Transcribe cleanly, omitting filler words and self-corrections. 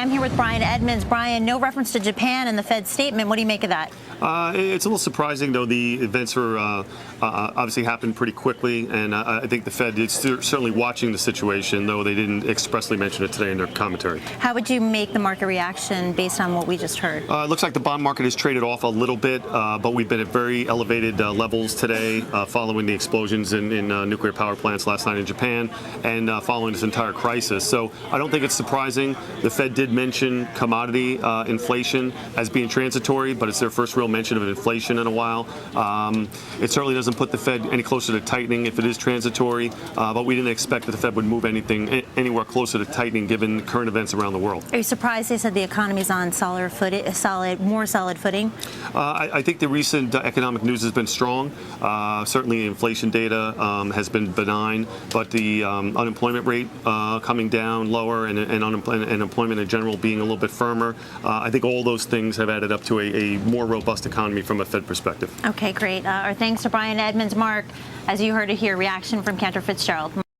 I'm here with Brian Edmonds. Brian, no reference to Japan in the Fed statement. What do you make of that? It's a little surprising, though. The events were obviously happened pretty quickly, and I think the Fed is certainly watching the situation, though they didn't expressly mention it today in their commentary. How would you make the market reaction based on what we just heard? It looks like the bond market has traded off a little bit, but we've been at very elevated levels today following the explosions in nuclear power plants last night in Japan and following this entire crisis. So I don't think it's surprising. The Fed did mention commodity inflation as being transitory, but it's their first real mention of inflation in a while. It certainly doesn't put the Fed any closer to tightening if it is transitory, but we didn't expect that the Fed would move anywhere closer to tightening given current events around the world. Are you surprised they said the economy's on more solid footing? I think the recent economic news has been strong. Certainly inflation data has been benign, but the unemployment rate coming down lower and employment in general being a little bit firmer. I think all those things have added up to a more robust economy from a Fed perspective. Okay, great. Our thanks to Brian Edmonds. Mark, as you heard it here, reaction from Cantor Fitzgerald.